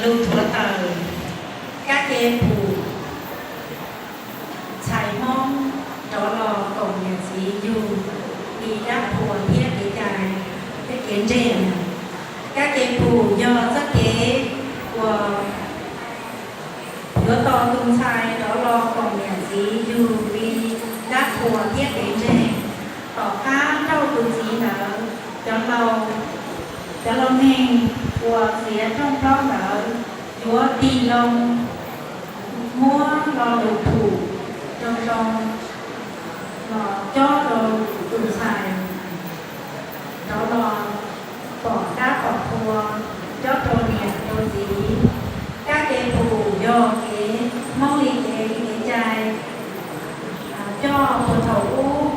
lưu thua tờ các em phù chạy mong đó lò cổng nhà sĩ dù đi đáp phù thiết để chạy cái kiến rèn các em phù do rất kế của đứa to tung sai đó lo cổng nhà sĩ dù đi đáp phù thiết để rèn tỏ khá đâu tung sĩ nở cho lâu nên của phía trong đó nở chúa đi lông mua lo đồ thủ trong cho đồ đủ xài đó là bỏ đá bỏ thua cho đồ nhiệt đồ gì các cái phù do cái mong lý cái trai cho phù thấu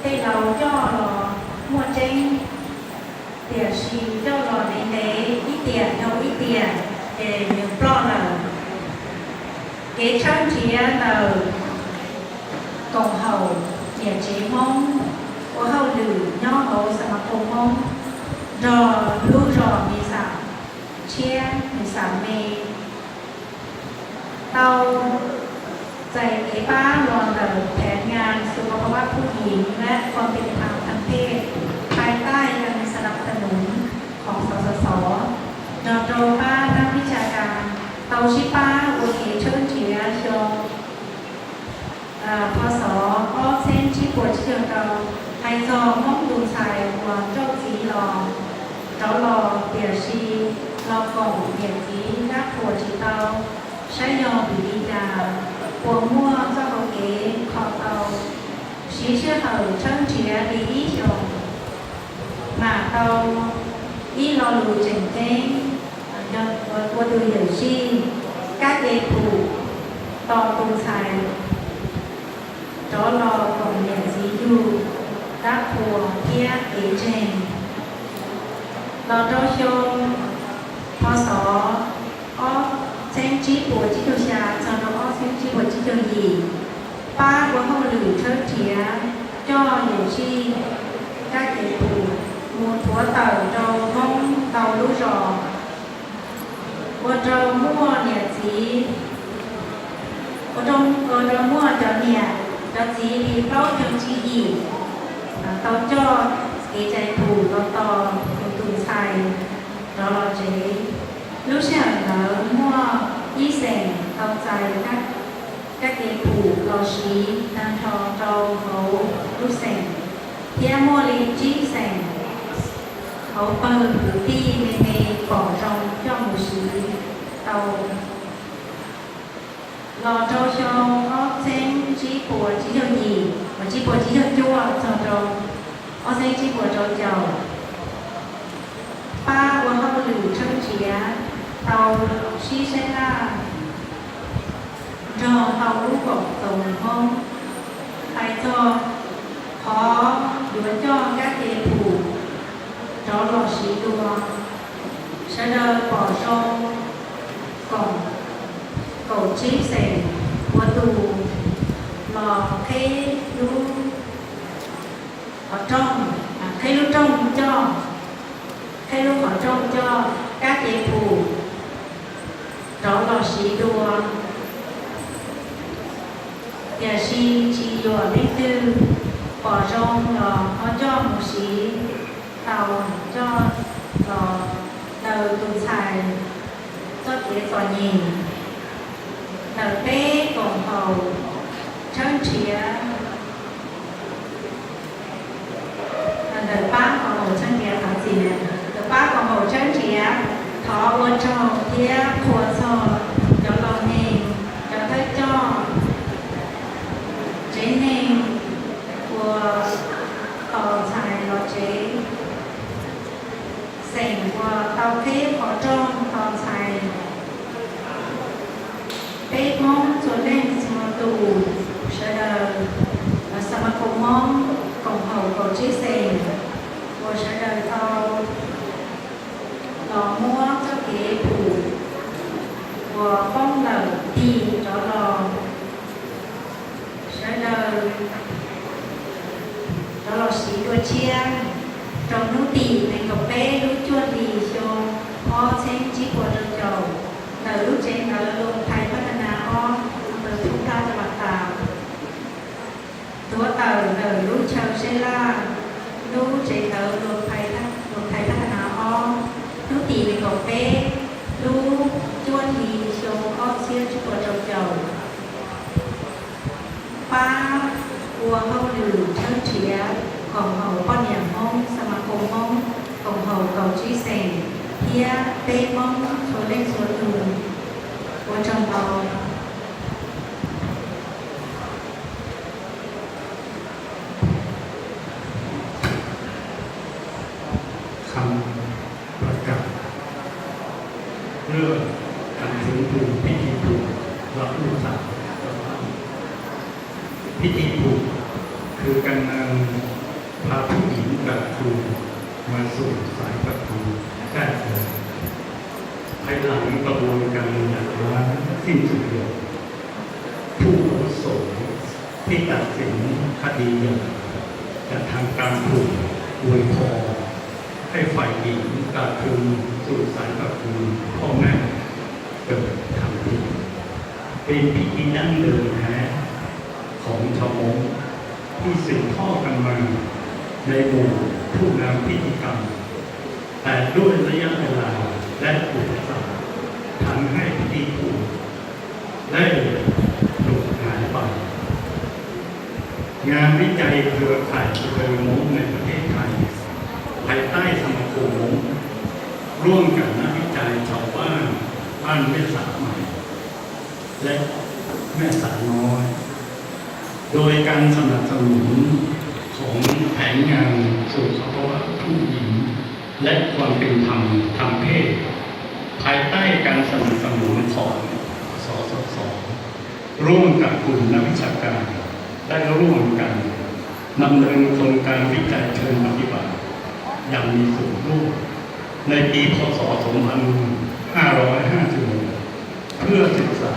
cái đầu cho là mua tranh tiền xì cho là để ít tiền cho ít tiền để những lo là cái trang trí là cộng hậu nhà chế mong có hậu lử nhỏ hậu sẽ mặc cộng mong rồi lưu rồi mình sản chia mình sản mê tao dạy cái ba loạn làแผนงานสุขภาพผู้หญิงและความเป็นธรรมทางเพศภายใต้การสนับสนุนของสสส.นอโตป้านักวิชาการเตาชิป้าโอเคเชิญเฉียชงพศอ้อเส้นชิปวดเชียวเราไฮซอมองดูชายหัวเจ้าสีหลอเจ้าหล่อเปียชีรอกล่องเปียจีนักหัวชีเตาใช้ยอบิลิจาหัวมั่วเจ้าเขาเก๋ขอเตาชีเชื่อเขาเชิญเฉียดีอีชงมาเตาอีรอลูเจ๋งเจ้งcủa tôi hiểu chi các đề thủ to tung xài đó lò còn nhà dí dù đáp phùa kia kế trên lò trao xông phó xó ó xem chí của chí đồ xà sau đó ó xem chí của chí đồ gì ba của hậu lử thơ chía cho hiểu chi các đề thủ một thua tàu trâu mong tàu lũ rò我这mua nhà chỉ我这mua cho nhà cho chỉ thì bao cho chỉ gì tao cho cái trái thủ nó to tùng xài đó là chế lúc sau nó mua y sèn tao xài các cái thủ lò xí đang cho hậu lúc sèn thì mua lên chỉ sèn hậu bơ đi mê bỏ trong cho một sự tàu lò trâu cho có xem chỉ của chỉ cho gì và chỉ của chỉ cho chua cho trâu có xem chỉ của trâu chầu ba của hậu lử chân chía tàu xí xe ra cho hậu lũ cột tổng không hay cho khó đuổi cho các đề thủ cho lò xí đua sẽ đợi bỏ trong cổ chí sẻ của tù lò cái lũ ở trong cái lũ trong cho cái lũ ở trong cho các đề thủ đó lò xí đua nhà xí chỉ dùa đến tư bỏ trong lò có cho một xí tàu cho lò đầu tù xài cho kế tòa nhìn đầu tế cổng hầu chân chía đầu ba cổng hầu chân chía thảo gì nè đầu ba cổng hầu chân chía thọ ôn trò thía khổ sò cho lòng nền cho thấy cho chế nền của tàu xài lò chế sành của tàu kế khó trong tàu xài bế mong cho lên xem tù sẽ đờ và sao mà cùng mong cộng hậu cầu chế sành của sẽ đờ tàu lò mua cho kế thủ của phong lẩu đi cho lò sẽ đờ đó là sĩ đua chia trong nút tỉ này cậu bé nút chua tỉ cho họ xem chỉ của được cho lúc chào sẽ là lúc chế tớ lúc thầyพัฒนาอ้อlúc tỷ về cà phê lúc chuan thì showอ้อเชียร์ตัวเจ้าป้าวัวเขาหรือเชิดเฉียของเขาป้อนอย่างห้องสมาคมห้องของเขาเก่าชี้เสงเฮียเต้ห้องโชว์เล่นโชว์ดูวัวจำเบาคำประกาศเรื่องการฟื้นฟูพิธีผูกรับลูกสาวพิธีผูกคือการนำพาผู้หญิงกับครูมาสู่สายประตูแก้เกิดภายหลังกระบวนการหย่าร้างสิ้นสุดลงผู้อาวุโสที่ตัดสินคดีหย่าจะทำการผูกอวยพรให้ฝ่ายหญิงกลับคืนสู่สายประตูพ่อแม่เกิดทำพิธีเป็นพิธีดั้งเดิมแท้ของชาวมงที่สืบทอดกันมาในหมู่ผู้นำพิธีกรรมแต่ด้วยระยะเวลาและอุปสรรคทำให้พิธีผูกได้หลุดหายไปงานวิจัยเครือข่ายเคยมงในประเทศไทยภายใต้สมาคมมงร่วมกับนักวิจัยชาวบ้านแม่สาใหม่และแม่สาน้อยโดยการสนับสนุนของแผนงานสู่ภาวะผู้หญิงและความเป็นธรรมทางเพศภายใต้การสนับสนุนของสสส.ร่วมกับกลุ่มนักวิชาการได้ร่วมกันดำเนินโครงการวิจัยเชิงปฏิบัติอย่างมีส่วนร่วมในปีพ.ศ. 2556เพื่อศึกษา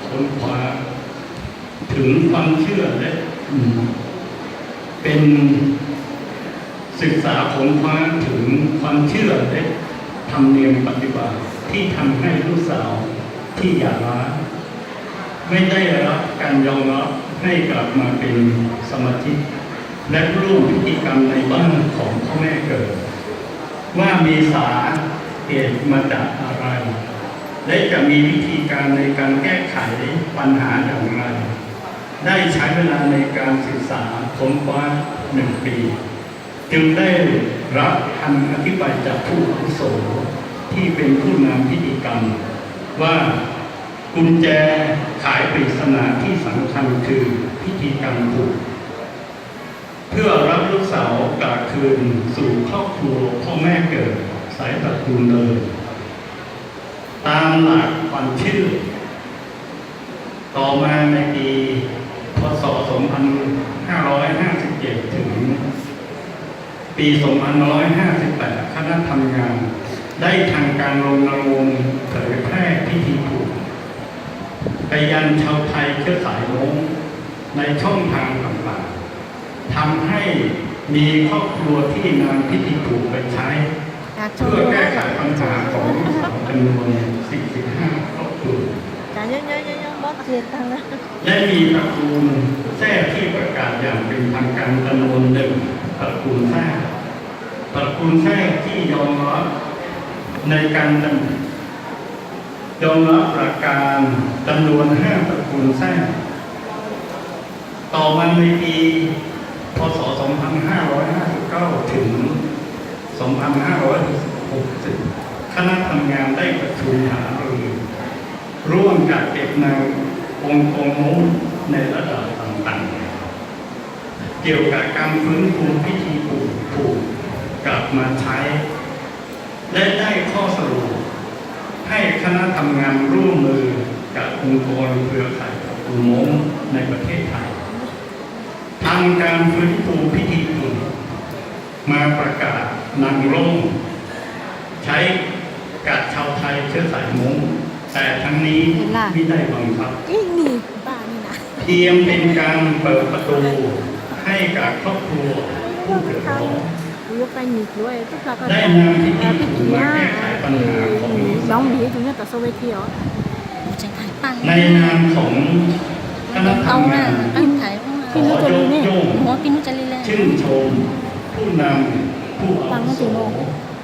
ค้นคว้าถึงความเชื่อและเป็นศึกษาค้นคว้าถึงความเชื่อและธรรมเนียมปฏิบัติที่ทำให้ลูกสาวที่หย่าร้างไม่ได้รับการยอมรับให้กลับมาเป็นสมาชิกและร่วมพิธีกรรมในบ้านของพ่อแม่เกิดว่ามีสาเหตุมาจากอะไรและจะมีวิธีการในการแก้ไขปัญหาอย่างไรได้ใช้เวลาในการศึกษาค้นคว้า1 ปีจึงได้รับคำอธิบายจากผู้อาวุโสที่เป็นผู้นำพิธีกรรมว่ากุญแจไขปริศนาที่สำคัญคือพิธีกรรมผูกเพื่อรับลูกสาวกลับคืนสู่ครอบครัวพ่อแม่เกิดสายตระกูลเลยตามหลักความเชื่อต่อมาในปีพ.ศ. 2557 ถึงปี 2558 คณะทำงานได้ทางการรณรงค์เผยแพร่พิธีผูกไปยังชาวไทยเชื้อสายมงในช่องทางต่างๆทำให้มีครอบครัวที่นำพิธีผูกไปใช้เพื่อแก้ไขปัญหาของจำนวน 45 ครอบครัวและมีตระกูลแท้ที่ประกาศอย่างเป็นทางการจำนวน1ตระกูลแท้ที่ยอมรับในการยอมรับหลักการจำนวน5ตระกูลแท้ต่อมาในปีพ.ศ. 2559 ถึง 2560 คณะทำงานได้ประชุมหารือร่วมกับเด็กในองค์กรในระดับต่างๆเกี่ยวกับการฟื้นฟูพิธีผูกกลับมาใช้และได้ข้อสรุปให้คณะทำงานร่วมมือกับองค์กรเครือข่ายอุโมงค์ในประเทศไทยทำการฟื้นฟูพิธีผูกมาประกาศนำร่มใช้กับชาวไทยเชื้อสายมงแต่ทั้งนี้ไม่ได้บังคับเพียงเป็นการเปิดประตูให้กับครอบครัวผู้เดือดร้อนได้นำพิธีผูกมาแก้ไขปัญหาของในนามของคณะทำงาน ขอยกย่อง หัวกินนุจรีเลย ชื่นชมผู้นำผู้อาวุโส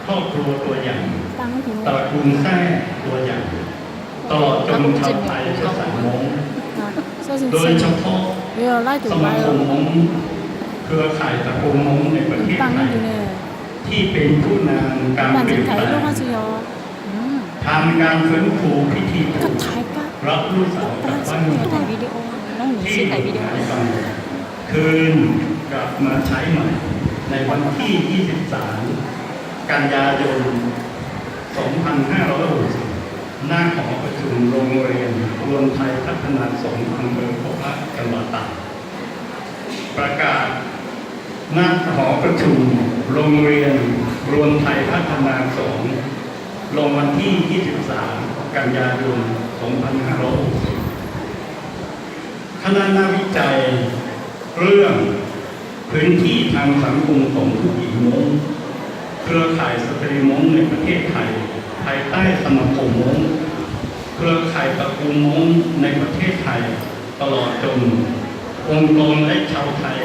ครอบครัวตัวอย่าง ตั้งไม่ถึง ตระกูลแท้ตัวอย่าง ตลอดจนชาวไทยเชื้อสายม้ง 所以 โดยเฉพาะ 没有来 ส 就 มา 来 คม 了， ม้งเครือข่ายตระกูลม้งในประเทศ ตั้ง ไท ไม่ ย ถึงเนี่ย ที่เป็นผู้นำการ 办 เปลี่ย 整 นแป 台 ล 都 ง 还是有， ทำการฟื้นฟูพิธี 个台个， รับลูกสาวกลับบ้าน ถ่ายวิดีโอน้องหนู ที่ ชื่อถ่ายวิดีโอ หายไปคืนกลับมาใช้ใหม่ ในวันที่ 23 กันยายน 2560 หน้าหอประชุมโรงเรียนรวมไทยพัฒนาสงฆ์อำเภอพบพระจังหวัดตากประกาศหน้าหอประชุมโรงเรียนรวมไทยพัฒนาสงฆ์ลงวันที่ 23 กันยายน 2560 คณะนักวิจัยเรื่องพื้นที่ทางสังคมของผู้หญิงม้งเครือข่ายสตรีม้งในประเทศไทยภายใต้สมาคมม้งเครือข่ายตระกูลม้งในประเทศไทยตลอดจนองค์กรและชาวไทย